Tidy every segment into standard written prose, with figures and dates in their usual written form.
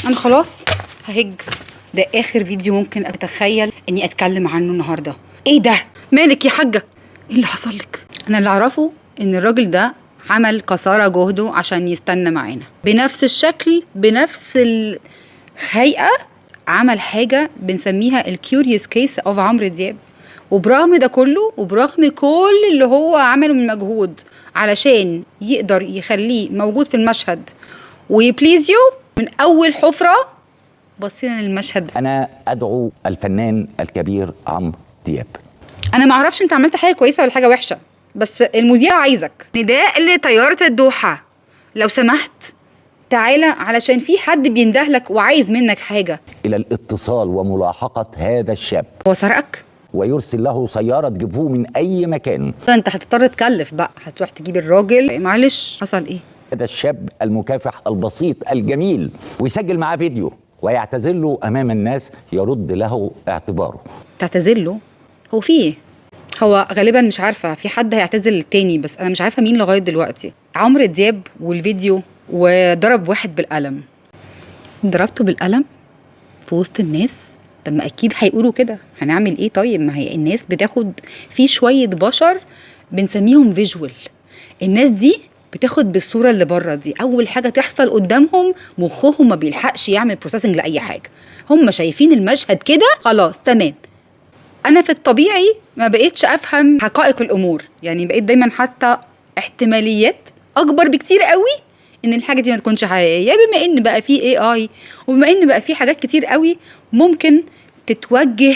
انا خلاص ههج. ده اخر فيديو ممكن اتخيل اني اتكلم عنه النهارده. ايه ده؟ مالك يا حاجه؟ ايه اللي حصل لك؟ انا اللي اعرفه ان الراجل ده عمل قصارى جهده عشان يستنى معانا بنفس الشكل بنفس الهيئه. عمل حاجه بنسميها الكيوريوس كيس اوف عمرو دياب. وبرغم ده كله وبرغم كل اللي هو عمله من مجهود علشان يقدر يخليه موجود في المشهد ويبليز يو، من اول حفره بصينا للمشهد. أنا أدعو الفنان الكبير عمرو دياب. انا ما اعرفش انت عملت حاجه كويسه ولا حاجه وحشه، بس المذيع عايزك. نداء لطياره الدوحه، لو سمحت تعالى علشان في حد بيندهلك وعايز منك حاجه. إلى الاتصال وملاحقة هذا الشاب، هو سرقك؟ ويرسل له سيارة تجيبه من أي مكان. انت هتضطر تكلف بقى، هتروح تجيب الراجل. معلش، حصل ايه؟ هذا الشاب المكافح البسيط الجميل، ويسجل معاه فيديو ويعتذر له أمام الناس، يرد له اعتباره. تعتذر له؟ هو في ايه؟ هو غالبا مش عارفه في حد هيعتذر للتاني، بس انا مش عارفه مين لغايه دلوقتي. عمرو دياب والفيديو، وضرب واحد بالقلم. ضربته بالقلم في وسط الناس؟ طب ما اكيد هيقولوا كده، هنعمل ايه؟ طيب ما هي الناس بتاخد في شويه بشر بنسميهم فيجوال. الناس دي بتاخد بالصوره اللي بره دي، اول حاجه تحصل قدامهم مخهم ما بيلحقش يعمل بروسيسنج لاي حاجه. هم شايفين المشهد كده خلاص تمام. انا في الطبيعي ما بقيتش افهم حقائق الامور، يعني بقيت دايما حتى احتماليات اكبر بكتير قوي ان الحاجه دي ما تكونش حقيقيه، بما ان بقى في اي وبما ان بقى في حاجات كتير قوي ممكن تتوجه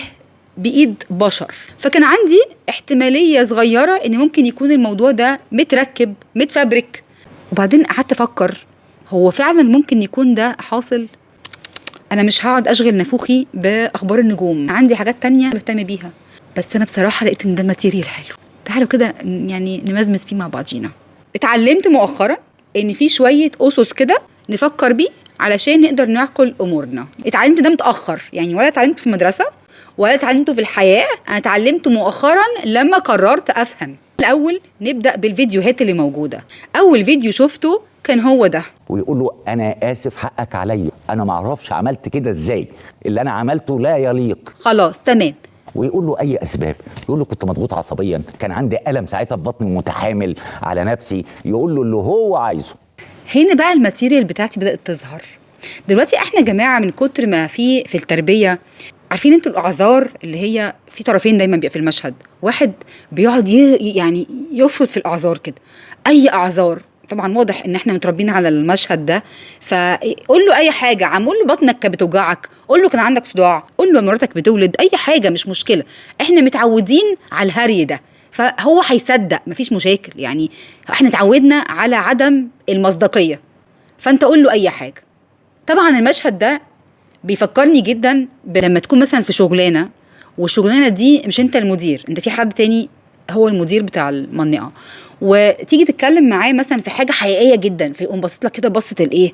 بايد بشر. فكان عندي احتماليه صغيره ان ممكن يكون الموضوع ده متركب متفبرك. وبعدين قعدت افكر، هو فعلا ممكن يكون ده حاصل؟ انا مش هقعد اشغل نفوخي باخبار النجوم، عندي حاجات تانية بهتم بيها. بس انا بصراحه لقيت ان ده ماتيريال حلو، تعالوا كده يعني نمزمز فيه مع بعضينا. اتعلمت مؤخرا ان في شويه اسس كده نفكر بيه علشان نقدر نعقل امورنا. اتعلمت ده متاخر، يعني ولا اتعلمت في المدرسه ولا اتعلمته في الحياه، انا اتعلمته مؤخرا لما قررت افهم. الاول نبدا بالفيديوهات اللي موجوده. اول فيديو شفته كان هو ده، ويقول له أنا آسف حقك عليا، أنا معرفش عملت كده إزاي، اللي أنا عملته لا يليق. خلاص تمام. ويقول له أي أسباب، يقول له كنت مضغوط عصبيا، كان عندي ألم ساعتها في بطني متحامل على نفسي، يقول له اللي هو عايزه. هنا بقى الماتيريال بتاعتي بدأت تظهر. دلوقتي احنا جماعة من كتر ما في التربية، عارفين انتوا الاعذار اللي هي في طرفين دايما بيبقى في المشهد. واحد بيقعد يعني يفرض في الاعذار كده، اي اعذار. طبعا واضح ان احنا متربيين على المشهد ده، فقول له اي حاجه. عم قول له بطنك كانت بتوجعك، قول له كان عندك صداع، قول له مراتك بتولد، اي حاجه مش مشكله. احنا متعودين على الهري ده، فهو هيصدق مفيش مشاكل. يعني احنا اتعودنا على عدم المصداقيه، فانت قول له اي حاجه. طبعا المشهد ده بيفكرني جدا لما تكون مثلا في شغلانه، والشغلانه دي مش انت المدير، انت في حد تاني هو المدير بتاع المنطقه، وتيجي تتكلم معاه مثلا في حاجه حقيقيه جدا، فيقوم باصص لك كده بصه الايه،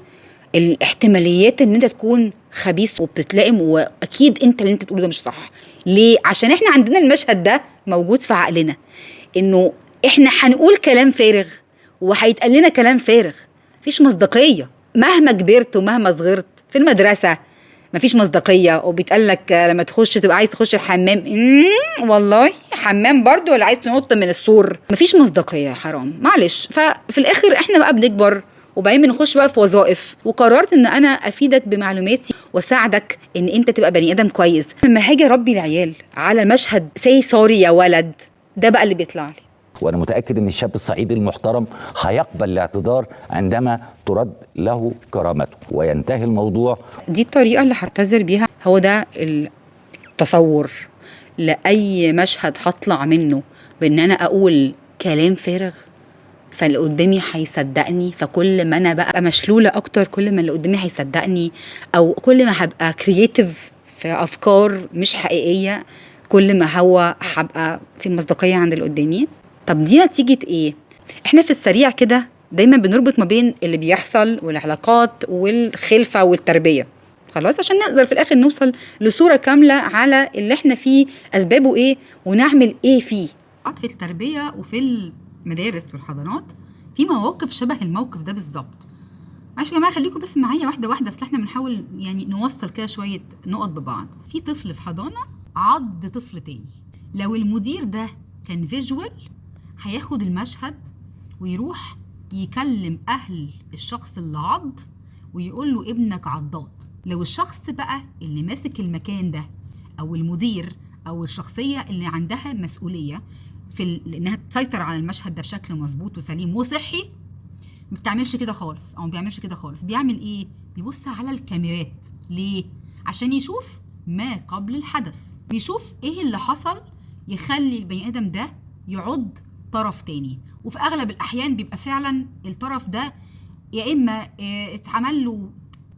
الاحتماليات ان انت تكون خبيث وبتتلائم، واكيد انت اللي انت بتقوله ده مش صح. ليه؟ عشان احنا عندنا المشهد ده موجود في عقلنا، انه احنا هنقول كلام فارغ وهيتقال لنا كلام فارغ، مفيش مصداقيه. مهما كبرت ومهما صغرت في المدرسه مفيش مصداقيه، وبيتقال لك لما تخش تبقى عايز تخش الحمام، والله حمام برضو ولا عايز تنط من السور؟ مفيش مصداقيه، حرام معلش. ففي الاخر احنا بقى بنكبر وبعدين بنخش بقى في وظائف، وقررت ان انا افيدك بمعلوماتي واساعدك ان انت تبقى بني ادم كويس. لما هاجي اربي العيال على مشهد سي سوري يا ولد، ده بقى اللي بيطلع لي. وأنا متأكد إن الشاب الصعيدي المحترم هيقبل الاعتذار عندما ترد له كرامته وينتهي الموضوع. دي الطريقة اللي هعتذر بيها، هو ده التصور لأي مشهد هطلع منه بإن أنا أقول كلام فارغ، فاللي قدامي هيصدقني. فكل ما أنا بقى مشلولة أكتر كل ما اللي قدامي هيصدقني، أو كل ما هبقى كرييتيف في أفكار مش حقيقية كل ما هو هبقى في مصداقية عند اللي قدامي. طب دي نتيجة إيه؟ إحنا في السريع كده دايما بنربط ما بين اللي بيحصل والعلاقات والخلفة والتربية، خلاص عشان نقدر في الآخر نوصل لصورة كاملة على اللي احنا فيه أسبابه إيه ونعمل إيه فيه. في التربية وفي المدارس والحضانات في مواقف شبه الموقف ده بالظبط. معلش يا جماعه خليكم بس معايا واحده واحده، اصل احنا بنحاول يعني نوصل كده شويه نقط ببعض. في طفل في حضانه عض طفل تاني، لو المدير ده كان فيجوال هياخد المشهد ويروح يكلم اهل الشخص اللي عض ويقول له ابنك عضات. لو الشخص بقى اللي ماسك المكان ده او المدير او الشخصيه اللي عندها مسؤوليه في انها تسيطر على المشهد ده بشكل مظبوط وسليم وصحي، ما بتعملش كده خالص او ما بيعملش كده خالص. بيعمل ايه؟ بيبص على الكاميرات. ليه؟ عشان يشوف ما قبل الحدث، بيشوف ايه اللي حصل يخلي البني ادم ده يعض طرف تاني. وفي اغلب الاحيان بيبقى فعلا الطرف ده يا اما اتعمل له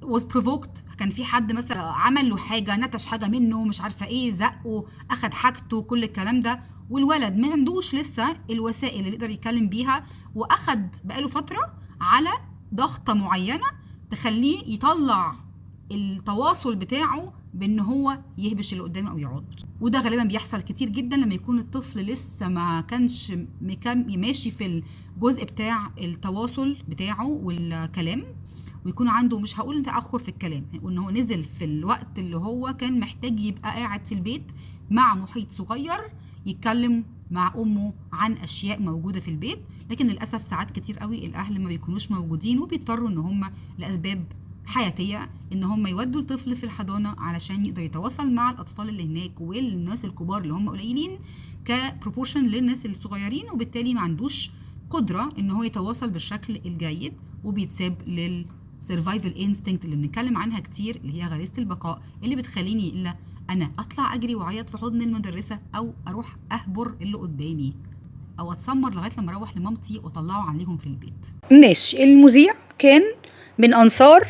was provoked، كان في حد مثلا عمل له حاجه، نتش حاجه منه، مش عارفه ايه، زقه، اخد حاجته، كل الكلام ده، والولد ما عندوش لسه الوسائل اللي يقدر يتكلم بيها، واخد بقاله فتره على ضغطه معينه تخليه يطلع التواصل بتاعه بان هو يهبش اللي قدامه او يعض. وده غالبا بيحصل كتير جدا لما يكون الطفل لسه ما كانش ماشي في الجزء بتاع التواصل بتاعه والكلام، ويكون عنده مش هقول تاخر في الكلام، وان هو نزل في الوقت اللي هو كان محتاج يبقى قاعد في البيت مع محيط صغير يتكلم مع امه عن اشياء موجوده في البيت. لكن للاسف ساعات كتير قوي الاهل ما بيكونوش موجودين وبيضطروا ان هم لاسباب حياتيه ان هم يودوا الطفل في الحضانه علشان يقدر يتواصل مع الاطفال اللي هناك والناس الكبار اللي هم قليلين كبروبورشن للناس الصغيرين، وبالتالي ما عندوش قدره ان هو يتواصل بالشكل الجيد، وبيتساب للسرفايفل انستنكت اللي بنتكلم عنها كتير، اللي هي غريزه البقاء اللي بتخليني الا انا اطلع اجري واعيط في حضن المدرسه، او اروح اهبر اللي قدامي، او اتسمر لغايه لما اروح لمامتي واطلعه عليهم في البيت. ماشي، المذيع كان من انصار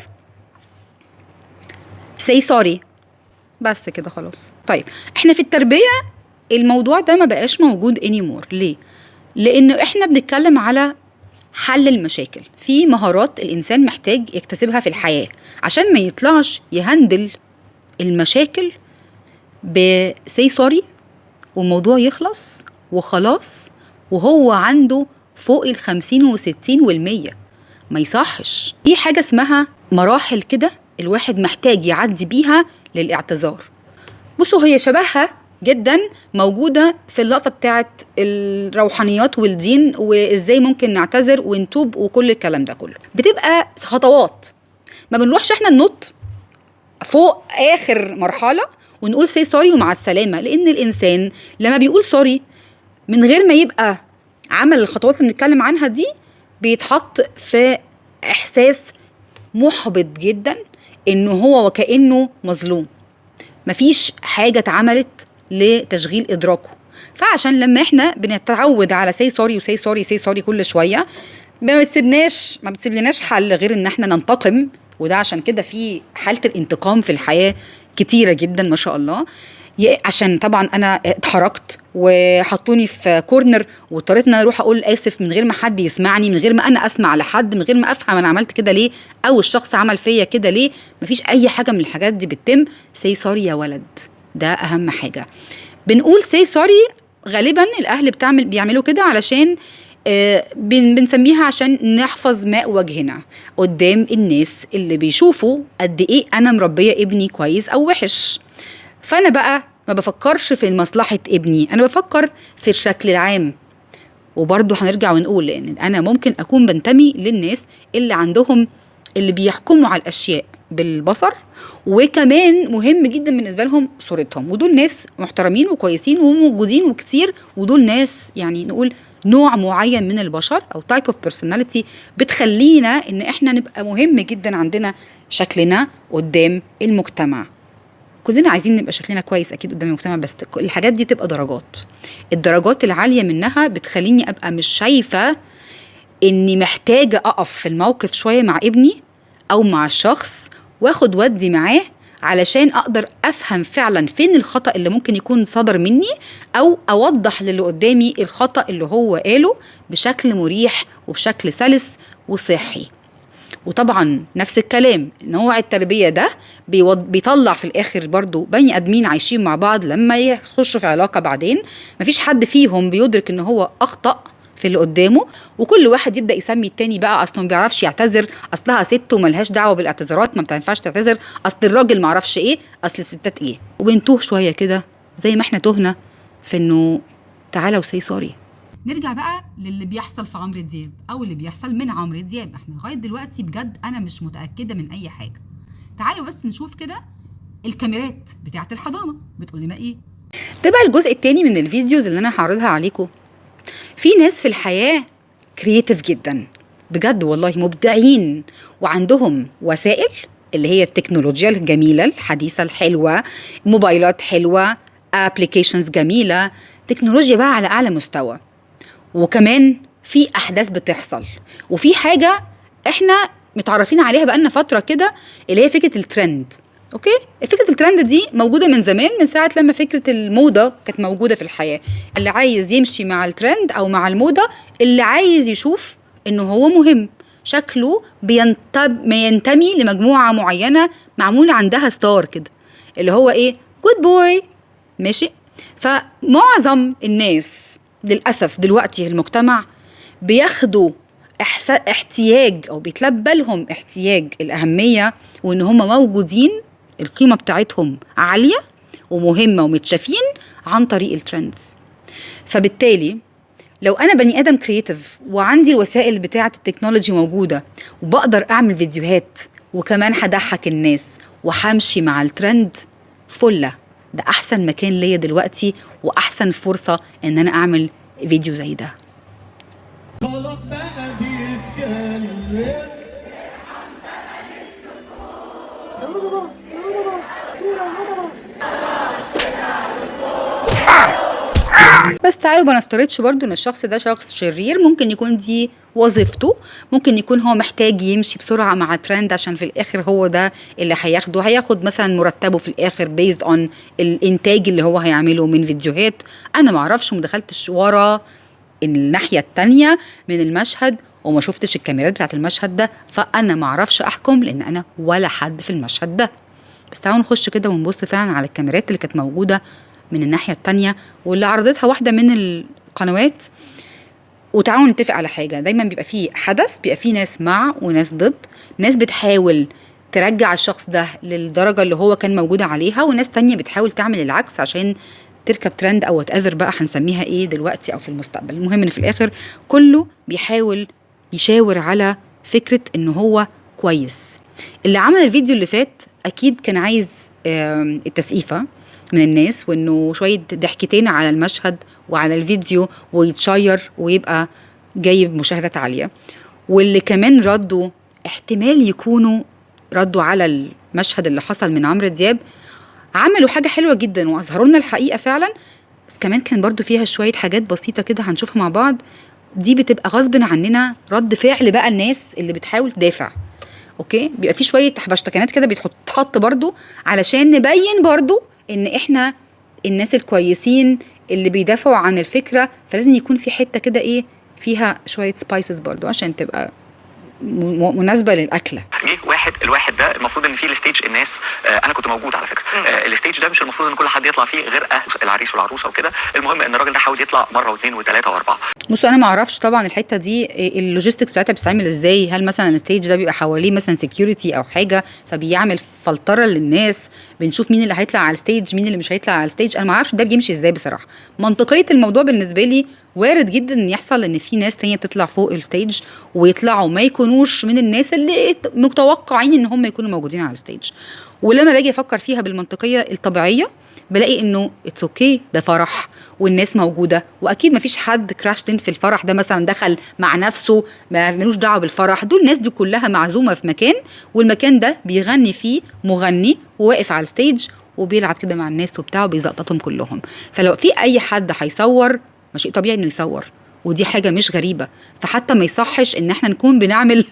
سي سوري، بس كده خلاص. طيب احنا في التربيه الموضوع ده ما بقاش موجود انيمور. ليه؟ لانه احنا بنتكلم على حل المشاكل، في مهارات الانسان محتاج يكتسبها في الحياه عشان ما يطلعش يهندل المشاكل بسي سوري والموضوع يخلص وخلاص وهو عنده فوق 50 و60 و100. ما يصحش. في حاجة اسمها مراحل كده الواحد محتاج يعدي بيها للاعتذار. بصوا هي شبهها جدا موجودة في اللقطة بتاعت الروحانيات والدين، وازاي ممكن نعتذر ونتوب وكل الكلام ده كله. بتبقى خطوات، ما بنروحش احنا ننط فوق اخر مرحلة ونقول سي سوري ومع السلامة، لان الانسان لما بيقول سوري من غير ما يبقى عمل الخطوات اللي بنتكلم عنها دي بيتحط في احساس محبط جدا انه هو وكأنه مظلوم، مفيش حاجة اتعملت لتشغيل ادراكه. فعشان لما احنا بنتعود على سي سوري وسي سوري سي سوري كل شوية ما بتسيبلناش حل غير ان احنا ننتقم. وده عشان كده في حالة الانتقام في الحياة كتيرة جدا ما شاء الله. عشان طبعا انا اتحركت وحطوني في كورنر واضطريت ان انا اروح اقول اسف من غير ما حد يسمعني، من غير ما انا اسمع لحد، من غير ما افهم انا عملت كده ليه او الشخص عمل فيا كده ليه. مفيش اي حاجه من الحاجات دي بتتم. سي سوري يا ولد، ده اهم حاجه. بنقول سي سوري غالبا الاهل بيعملوا كده علشان بنسميها عشان نحفظ ماء وجهنا قدام الناس اللي بيشوفوا قد ايه انا مربيه ابني كويس او وحش. فانا بقى ما بفكرش في مصلحه ابني، انا بفكر في الشكل العام. وبرضه هنرجع ونقول لان انا ممكن اكون بنتمي للناس اللي عندهم اللي بيحكموا على الاشياء بالبصر، وكمان مهم جدا بالنسبه لهم صورتهم، ودول ناس محترمين وكويسين وموجودين وكتير، ودول ناس يعني نقول نوع معين من البشر او تايب اوف بيرسوناليتي بتخلينا ان احنا نبقى مهم جدا عندنا شكلنا قدام المجتمع. كلنا عايزين نبقى شكلنا كويس اكيد قدام المجتمع، بس الحاجات دي تبقى درجات. الدرجات العاليه منها بتخليني ابقى مش شايفه اني محتاجه اقف في الموقف شويه مع ابني او مع الشخص واخد ودي معاه علشان اقدر افهم فعلا فين الخطأ اللي ممكن يكون صدر مني، او اوضح للي قدامي الخطأ اللي هو قاله بشكل مريح وبشكل سلس وصحي. وطبعا نفس الكلام نوع التربية ده بيطلع في الاخر برضو بني ادمين عايشين مع بعض لما يخشوا في علاقة بعدين مفيش حد فيهم بيدرك ان هو اخطأ في اللي قدامه، وكل واحد يبدا يسمي التاني بقى، اصله ما بيعرفش يعتذر، اصلها ست وملهاش دعوه بالاعتذارات، ما بتنفعش تعتذر، اصل الراجل ما عرفش ايه، اصل الستات ايه، وبنتوه شويه كده زي ما احنا تهنا في انه تعالى وسي سوري. نرجع بقى للي بيحصل في عمرو دياب او اللي بيحصل من عمرو دياب. احنا لغايه دلوقتي بجد انا مش متاكده من اي حاجه. تعالوا بس نشوف كده الكاميرات بتاعه الحضانه بتقول لنا ايه. ده بقى الجزء التاني من الفيديوز اللي انا هعرضها عليكم. في ناس في الحياه كرييتيف جدا بجد والله، مبدعين وعندهم وسائل اللي هي التكنولوجيا الجميله الحديثه الحلوه، موبايلات حلوه، ابلكيشنز جميله، تكنولوجيا بقى على اعلى مستوى، وكمان في احداث بتحصل، وفي حاجه احنا متعرفين عليها بقالنا فتره كده اللي هي فكره الترند. اوكي، فكره الترند دي موجوده من زمان، من ساعه لما فكره الموضه كانت موجوده في الحياه. اللي عايز يمشي مع الترند او مع الموضه، اللي عايز يشوف انه هو مهم، شكله ينتمي لمجموعه معينه معمول عندها ستار كده، اللي هو ايه، جود بوي، ماشي. فمعظم الناس للأسف دلوقتي المجتمع بياخدوا احتياج أو بيتلبى لهم احتياج الأهمية، وإن هم موجودين، القيمة بتاعتهم عالية ومهمة ومتشافين عن طريق الترندز. فبالتالي لو أنا بني آدم كرييتيف وعندي الوسائل بتاعة التكنولوجي موجودة وبقدر أعمل فيديوهات وكمان هضحك الناس وهمشي مع الترند، فلة، ده احسن مكان ليا دلوقتي واحسن فرصه ان انا اعمل فيديو زي ده. خلاص بقى بيتكلم بس تعالوا ما نفترضش برضو ان الشخص ده شخص شرير، ممكن يكون دي وظيفته، ممكن يكون هو محتاج يمشي بسرعه مع ترند عشان في الاخر هو ده اللي هياخد مثلا مرتبه في الاخر بيزد اون الانتاج اللي هو هيعمله من فيديوهات. انا ما اعرفش ومدخلتش ورا الناحيه التانية من المشهد وما شفتش الكاميرات بتاعت المشهد ده، فانا ما اعرفش احكم لان انا ولا حد في المشهد ده. بس تعالوا نخش كده ونبص فعلا على الكاميرات اللي كانت موجوده من الناحية التانية واللي عرضتها واحدة من القنوات. وتعالوا نتفق على حاجة، دايما بيبقى فيه حدث بيبقى فيه ناس مع وناس ضد، ناس بتحاول ترجع الشخص ده للدرجة اللي هو كان موجود عليها، وناس تانية بتحاول تعمل العكس عشان تركب ترند او whatever بقى هنسميها ايه دلوقتي او في المستقبل. المهم ان في الاخر كله بيحاول يشاور على فكرة انه هو كويس. اللي عمل الفيديو اللي فات اكيد كان عايز التسقيفة من الناس، وانه شويه ضحكتين على المشهد وعلى الفيديو ويتشير ويبقى جايب مشاهدات عاليه. واللي كمان ردوا احتمال يكونوا ردوا على المشهد اللي حصل من عمرو دياب، عملوا حاجه حلوه جدا واظهروا لنا الحقيقه فعلا، بس كمان كان برضو فيها شويه حاجات بسيطه كده هنشوفها مع بعض، دي بتبقى غصب عننا رد فعل بقى الناس اللي بتحاول تدافع. اوكي، بيبقى في شويه حبشتكنات كده بتتحط برضو علشان نبين برضو ان احنا الناس الكويسين اللي بيدافعوا عن الفكره، فلازم يكون في حته كده ايه فيها شويه سبايسز برضو عشان تبقى مناسبه للاكله. جه الواحد ده المفروض ان فيه الستيج الناس انا كنت موجود على فكره. الستيج ده مش المفروض ان كل حد يطلع فيه غير العريس والعروسه وكده. المهم ان الراجل ده حاول يطلع مره واثنين وثلاثه واربعه. بصوا انا ما اعرفش طبعا الحته دي اللوجيستكس بتاعتها بتتعمل ازاي، هل مثلا الستيج ده بيبقى حواليه مثلا سكيورتي او حاجه فبيعمل فلتره للناس، بنشوف مين اللي هيطلع على الستيج مين اللي مش هيطلع على الستيج. انا ما اعرفش ده بيمشي ازاي بصراحه. منطقيه الموضوع بالنسبه لي وارد جدا ان يحصل ان في ناس تانية تطلع فوق الستيج ويطلعوا ما يكونوش من الناس اللي متوقعين ان هم يكونوا موجودين على الستيج. ولما باجي افكر فيها بالمنطقيه الطبيعيه بلاقي انه اتس اوكي، ده فرح والناس موجوده، واكيد ما فيش حد كراش في الفرح ده مثلا دخل مع نفسه ما ملوش دعوه بالفرح. دول الناس دي كلها معزومه في مكان، والمكان ده بيغني فيه مغني وواقف على الستيج وبيلعب كده مع الناس وبتاعه بيزقططهم كلهم. فلو في اي حد هيصور ما شيء طبيعي انه يصور، ودي حاجه مش غريبه. فحتى ما يصحش ان احنا نكون بنعمل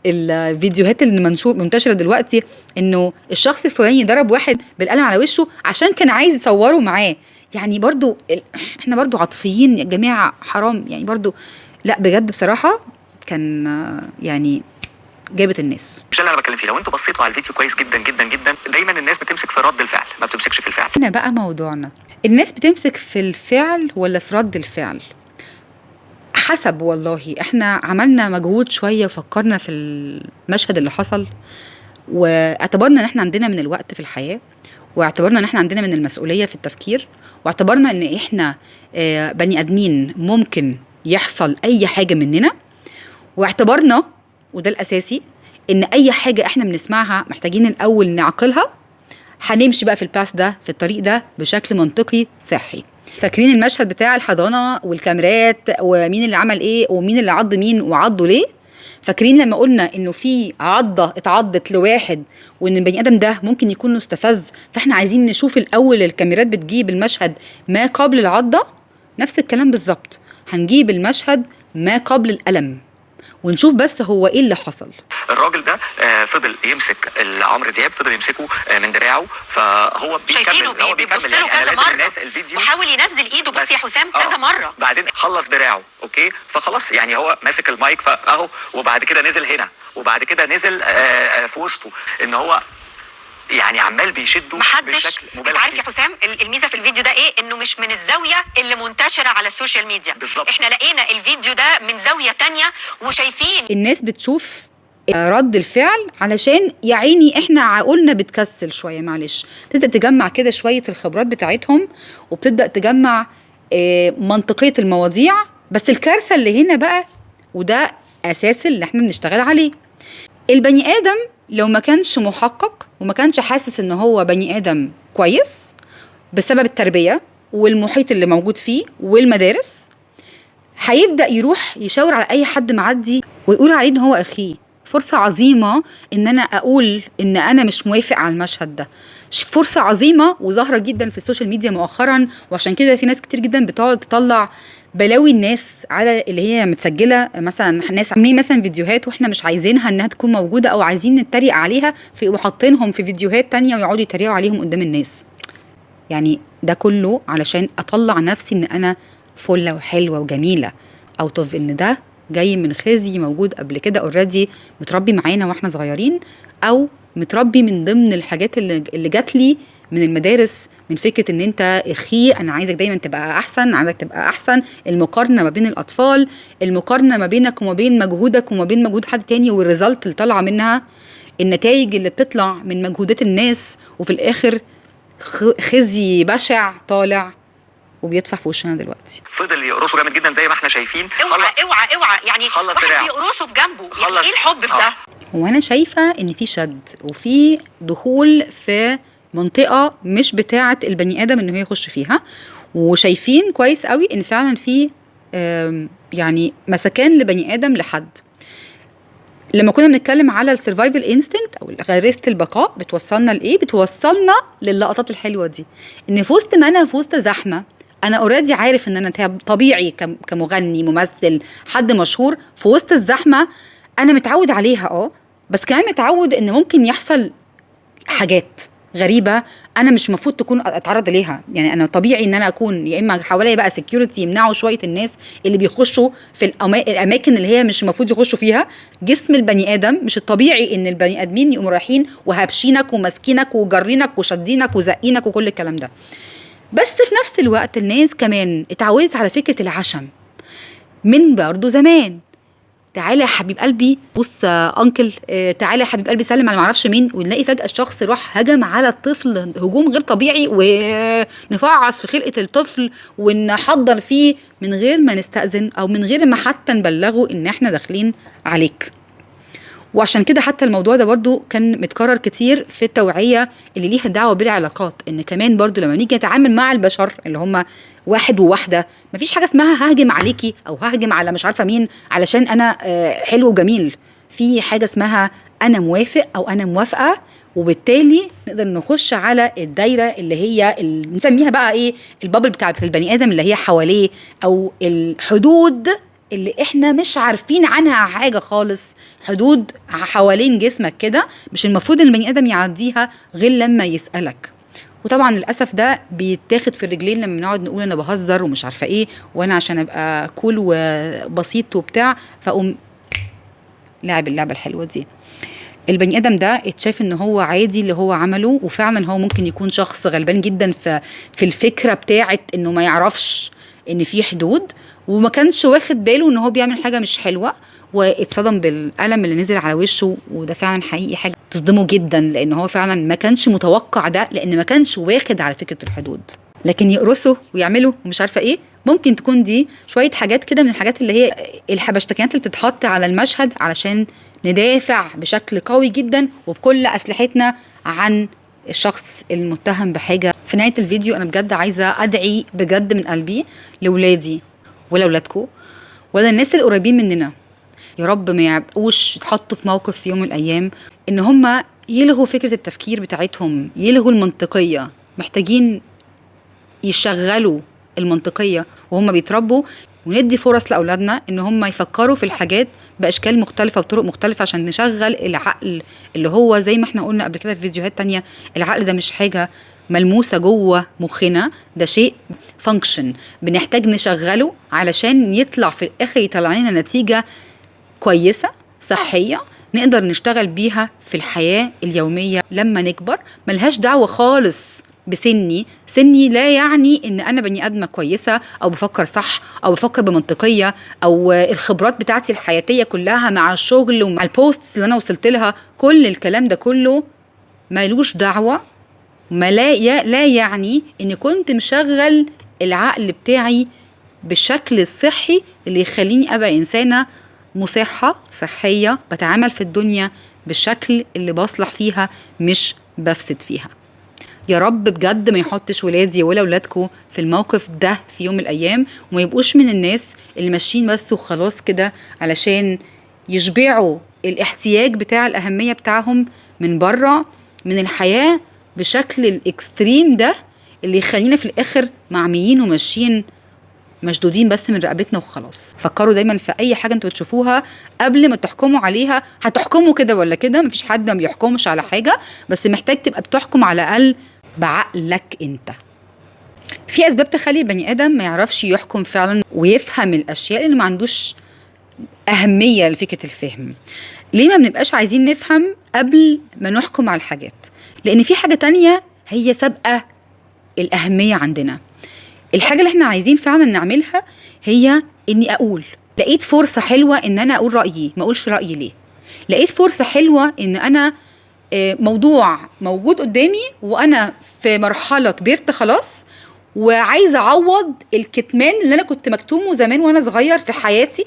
الفيديوهات اللي منتشره دلوقتي انه الشخص الفلاني ضرب واحد بالقلم على وشه عشان كان عايز يصوره معاه. يعني برضو احنا برضو عاطفيين يا جماعه، حرام يعني برضو. لا بجد بصراحه كان يعني جابت الناس. مش اللي انا بتكلم فيه. لو انتوا بصيتوا على الفيديو كويس جدا جدا جدا، دايما الناس بتمسك في رد الفعل ما بتمسكش في الفعل. هنا بقى موضوعنا، الناس بتمسك في الفعل ولا في رد الفعل؟ حسب والله احنا عملنا مجهود شويه وفكرنا في المشهد اللي حصل، واعتبرنا ان احنا عندنا من الوقت في الحياه، واعتبرنا ان احنا عندنا من المسؤوليه في التفكير، واعتبرنا ان احنا بني ادمين ممكن يحصل اي حاجه مننا، واعتبرنا وده الاساسي ان اي حاجه احنا بنسمعها محتاجين الاول نعقلها، هنمشي بقى في الباث ده في الطريق ده بشكل منطقي صحي. فاكرين المشهد بتاع الحضانه والكاميرات ومين اللي عمل ايه ومين اللي عض مين وعضه ليه؟ فاكرين لما قلنا انه في عضه اتعضت لواحد وان البني ادم ده ممكن يكون مستفز، فاحنا عايزين نشوف الاول الكاميرات بتجيب المشهد ما قبل العضه. نفس الكلام بالظبط، هنجيب المشهد ما قبل الالم ونشوف بس هو ايه اللي حصل. الراجل ده فضل يمسك عمرو دياب، فضل يمسكه من دراعه، فهو شايفينه بيبص له كذا مره وحاول ينزل ايده بس يا حسام كذا مره. بعدين خلص دراعه اوكي، فخلاص يعني هو ماسك المايك فاهو، وبعد كده نزل هنا، وبعد كده نزل في وسطه، ان هو يعني عمال بيشده بشكل مبالغ. انت عارف يا حسام الميزه في الفيديو ده ايه؟ انه مش من الزاويه اللي منتشره على السوشيال ميديا بالظبط. احنا لقينا الفيديو ده من زاويه تانية وشايفين الناس بتشوف رد الفعل، علشان يا عيني احنا عقولنا بتكسل شويه، معلش بتبدا تجمع كده شويه الخبرات بتاعتهم وبتبدا تجمع منطقيه المواضيع. بس الكارثه اللي هنا بقى، وده اساس اللي احنا بنشتغل عليه، البني ادم لو ما كانش محقق وما كانش حاسس ان هو بني ادم كويس بسبب التربيه والمحيط اللي موجود فيه والمدارس، هيبدا يروح يشاور على اي حد معدي ويقول عليه ان هو اخيه. فرصه عظيمه ان انا اقول ان انا مش موافق على المشهد ده، فرصه عظيمه وظاهره جدا في السوشيال ميديا مؤخرا، وعشان كده في ناس كتير جدا بتقعد تطلع بلاوي الناس على اللي هي متسجله، مثلا ناس عاملين مثلا فيديوهات واحنا مش عايزينها انها تكون موجوده او عايزين نتريق عليها، فيقوموا حاطينهم في فيديوهات تانية ويقعدوا يتريقوا عليهم قدام الناس. يعني ده كله علشان اطلع نفسي ان انا فله وحلوه وجميله، او طف ان ده جاي من خزي موجود قبل كده اوريدي، متربي معانا واحنا صغيرين، او متربي من ضمن الحاجات اللي جات لي من المدارس، من فكره ان انت اخي، انا عايزك دايما تبقى احسن، عايزك تبقى احسن، المقارنه ما بين الاطفال، المقارنه ما بينك وما بين مجهودك وما بين مجهود حد تاني، والريزلت اللي طالعه منها، النتائج اللي بتطلع من مجهودات الناس، وفي الاخر خزي بشع طالع وبيدفع في وشنا دلوقتي. فضل يقرصه جامد جدا زي ما احنا شايفين. اوعى يعني واحد بيقرصه بجنبه، يعني ايه الحب في ده؟ وانا شايفه ان في شد وفي دخول في منطقه مش بتاعه البني ادم ان هو يخش فيها، وشايفين كويس قوي ان فعلا في يعني مسكان لبني ادم لحد. لما كنا بنتكلم على السرفايفل انستنكت او غريزه البقاء، بتوصلنا لايه؟ بتوصلنا للقطات الحلوه دي، ان في وسط ما انا في وسط زحمه، انا اوريدي عارف ان انا طبيعي كمغني ممثل حد مشهور، في وسط الزحمه انا متعود عليها بس كمان متعود ان ممكن يحصل حاجات غريبه انا مش المفروض تكون اتعرض ليها. يعني انا طبيعي ان انا اكون يا اما حواليا بقى سكيورتي يمنعوا شويه الناس اللي بيخشوا في الاماكن اللي هي مش المفروض يخشوا فيها. جسم البني ادم مش الطبيعي ان البني ادمين يقوموا رايحين وهابشينك وماسكينك وجرينك وشدينك وزقينك وكل الكلام ده. بس في نفس الوقت الناس كمان اتعودت على فكره العشم من برضه زمان. تعالى يا حبيب قلبي، بص انكل، تعالى يا حبيب قلبي سلم على معرفش مين، ونلاقي فجأة الشخص راح هجم على الطفل هجوم غير طبيعي، ونفعص في خلقة الطفل ونحضر فيه من غير ما نستأذن او من غير ما حتى نبلغه ان احنا داخلين عليك. وعشان كده حتى الموضوع ده برضو كان متكرر كتير في التوعية اللي ليها دعوة بالعلاقات، ان كمان برضو لما نيجي نتعامل مع البشر اللي هم واحد وواحدة، مفيش حاجة اسمها ههجم عليكي او ههجم على مش عارفة مين علشان انا حلو وجميل. في حاجة اسمها انا موافق او انا موافقة، وبالتالي نقدر نخش على الدايرة اللي هي نسميها بقى ايه، البابل بتاعت البني ادم اللي هي حواليه، او الحدود اللي احنا مش عارفين عنها حاجة خالص، حدود حوالين جسمك كده مش المفروض ان البني ادم يعديها غير لما يسألك. وطبعا للأسف ده بيتاخد في الرجلين لما بنقعد نقول انا بهزر ومش عارفة ايه، وانا عشان ابقى كول وبسيط وبتاع فاقوم لاعب اللعبة الحلوة دي. البني ادم ده اتشاف ان هو عادي اللي هو عمله، وفعلا هو ممكن يكون شخص غلبان جدا في الفكرة بتاعت انه ما يعرفش ان في حدود، وما كانش واخد باله ان هو بيعمل حاجه مش حلوه، واتصدم بالقلم اللي نزل على وشه. وده فعلا حقيقي حاجه تصدمه جدا، لان هو فعلا ما كانش متوقع ده، لان ما كانش واخد على فكره الحدود. لكن يقرصوا ويعملوا ومش عارفه ايه، ممكن تكون دي شويه حاجات كده من الحاجات اللي هي الحبشتكنات اللي بتتحط على المشهد علشان ندافع بشكل قوي جدا وبكل اسلحتنا عن الشخص المتهم بحاجه. في نهايه الفيديو انا بجد عايزه ادعي بجد من قلبي لاولادي ولاولادكم ولا الناس القريبين مننا، يا رب ما يبقوش يتحطوا في موقف في يوم من الايام ان هم يلغوا فكره التفكير بتاعتهم، يلغوا المنطقيه. محتاجين يشغلوا المنطقيه وهم بيتربوا، وندي فرص لاولادنا ان هم يفكروا في الحاجات باشكال مختلفه وطرق مختلفه عشان نشغل العقل اللي هو زي ما احنا قلنا قبل كده في فيديوهات تانية. العقل ده مش حاجه ملموسه جوه مخنا، ده شيء فانكشن بنحتاج نشغله علشان يطلع في الاخر يطلع لنا نتيجه كويسه صحيه نقدر نشتغل بيها في الحياه اليوميه لما نكبر. ملهاش دعوه خالص سني لا يعني ان انا بني ادمه كويسه او بفكر صح او بفكر بمنطقيه، او الخبرات بتاعتي الحياتيه كلها مع الشغل ومع البوستس اللي انا وصلت لها، كل الكلام ده كله مالوش دعوه، ما لا يعني اني كنت مشغل العقل بتاعي بالشكل الصحي اللي يخليني ابقى انسانه مصحه صحيه بتعامل في الدنيا بالشكل اللي بصلح فيها مش بفسد فيها. يا رب بجد ما يحطش ولادي ولا ولادكم في الموقف ده في يوم من الايام، وما يبقوش من الناس اللي ماشيين بس وخلاص كده علشان يشبعوا الاحتياج بتاع الاهميه بتاعهم من بره من الحياه بشكل الاكستريم ده اللي يخلينا في الاخر معميين وماشيين مشدودين بس من رقبتنا وخلاص. فكروا دايما في اي حاجه انتوا بتشوفوها قبل ما تحكموا عليها. هتحكموا كده ولا كده، مفيش حد ما بيحكمش على حاجه، بس محتاج تبقى بتحكم على الاقل بعقلك انت. في اسباب تخلي البني ادم ما يعرفش يحكم فعلا ويفهم الاشياء اللي ما عندوش اهميه لفكره الفهم. ليه ما بنبقاش عايزين نفهم قبل ما نحكم على الحاجات؟ لان في حاجه تانية هي سابقه الاهميه عندنا. الحاجه اللي احنا عايزين فعلا نعملها هي اني اقول لقيت فرصه حلوه ان انا اقول رايي، ما اقولش رايي ليه. لقيت فرصه حلوه ان انا موضوع موجود قدامي وانا في مرحله كبرت خلاص وعايزه اعوض الكتمان اللي انا كنت مكتومه زمان وانا صغير في حياتي،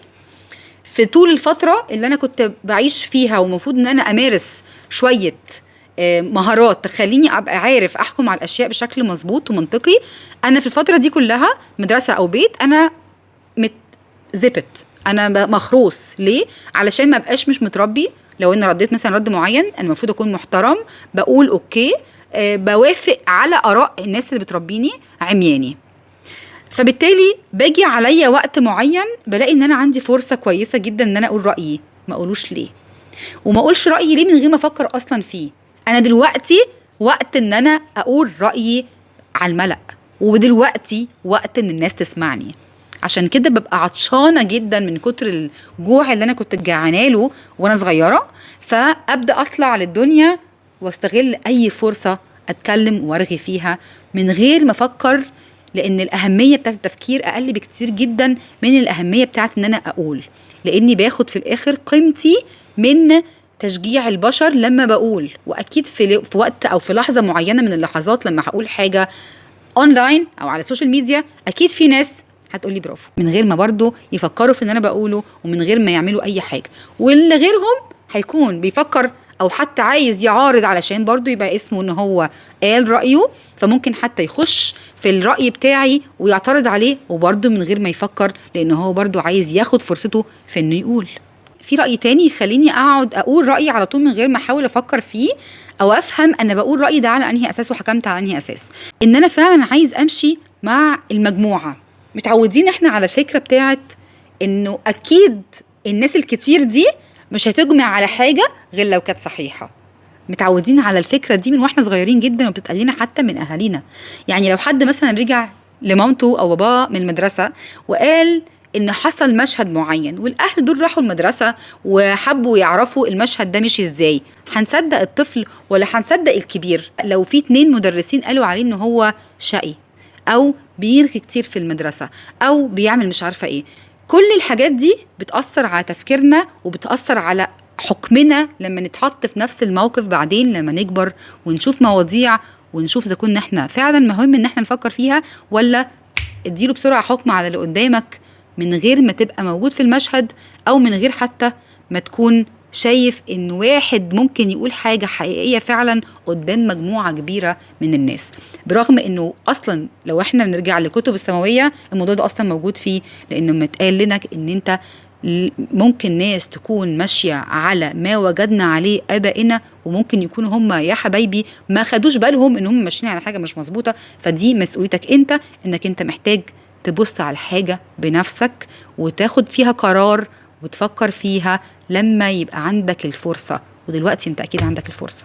في طول الفتره اللي انا كنت بعيش فيها ومفروض ان انا امارس شويه مهارات تخليني ابقى عارف احكم على الاشياء بشكل مظبوط ومنطقي. انا في الفتره دي كلها مدرسه او بيت انا متزبط، انا مخروص. ليه؟ علشان ما ابقاش مش متربي. لو انا رديت مثلا رد معين انا المفروض اكون محترم، بقول اوكي، بوافق على اراء الناس اللي بتربيني عمياني. فبالتالي باجي عليا وقت معين بلاقي ان انا عندي فرصه كويسه جدا ان انا اقول رايي، ما اقولوش ليه؟ وما اقولش رايي ليه من غير ما افكر اصلا فيه. انا دلوقتي وقت ان انا اقول رايي على الملأ، ودلوقتي وقت ان الناس تسمعني. عشان كده ببقى عطشانه جدا من كتر الجوع اللي انا كنت جعانه له وانا صغيره، فابدا اطلع للدنيا واستغل اي فرصه اتكلم وارغي فيها من غير ما افكر، لان الاهميه بتاعت التفكير اقل بكتير جدا من الاهميه بتاعت ان انا اقول، لاني باخد في الاخر قيمتي من تشجيع البشر لما بقول. واكيد في وقت او في لحظه معينه من اللحظات لما هقول حاجه اونلاين او على السوشيال ميديا اكيد في ناس هتقولي برافو، من غير ما برضو يفكروا في ان انا بقوله ومن غير ما يعملوا اي حاجه. واللي غيرهم هيكون بيفكر او حتى عايز يعارض علشان برضو يبقى اسمه ان هو قال رايه، فممكن حتى يخش في الراي بتاعي ويعترض عليه وبرضو من غير ما يفكر، لان هو برضو عايز ياخد فرصته في انه يقول. في راي تاني يخليني اقعد اقول رايي على طول من غير ما احاول افكر فيه او افهم انا بقول رايي ده على انهي اساس وحكمت على انهي اساس. ان انا فعلا عايز امشي مع المجموعه. متعودين احنا على الفكره بتاعت انه اكيد الناس الكتير دي مش هتجمع على حاجه غير لو كانت صحيحه. متعودين على الفكره دي من واحنا صغيرين جدا وبتتقال لنا حتى من اهالينا. يعني لو حد مثلا رجع لمامته او باباه من المدرسه وقال ان حصل مشهد معين والاهل دول راحوا المدرسه وحبوا يعرفوا المشهد ده مشي ازاي، هنصدق الطفل ولا هنصدق الكبير؟ لو في 2 مدرسين قالوا عليه ان هو شقي او بيرغي كتير في المدرسة أو بيعمل مش عارفة إيه. كل الحاجات دي بتأثر على تفكيرنا وبتأثر على حكمنا لما نتحط في نفس الموقف بعدين لما نكبر ونشوف مواضيع ونشوف إذا كنا إحنا فعلا مهم إن إحنا نفكر فيها، ولا اديله بسرعة حكم على اللي قدامك من غير ما تبقى موجود في المشهد، أو من غير حتى ما تكون شايف إن واحد ممكن يقول حاجة حقيقية فعلا قدام مجموعة كبيرة من الناس. برغم إنه أصلا لو إحنا بنرجع لكتب السماوية الموضوع ده أصلا موجود فيه، لأنه متقال لنا إن أنت ممكن ناس تكون ماشية على ما وجدنا عليه آبائنا، وممكن يكونوا هم يا حبايبي ما خدوش بالهم إن هم ماشيين على حاجة مش مظبوطة. فدي مسؤوليتك أنت، إنك أنت محتاج تبص على الحاجة بنفسك وتاخد فيها قرار وتفكر فيها لما يبقى عندك الفرصة. ودلوقتي أنت أكيد عندك الفرصة.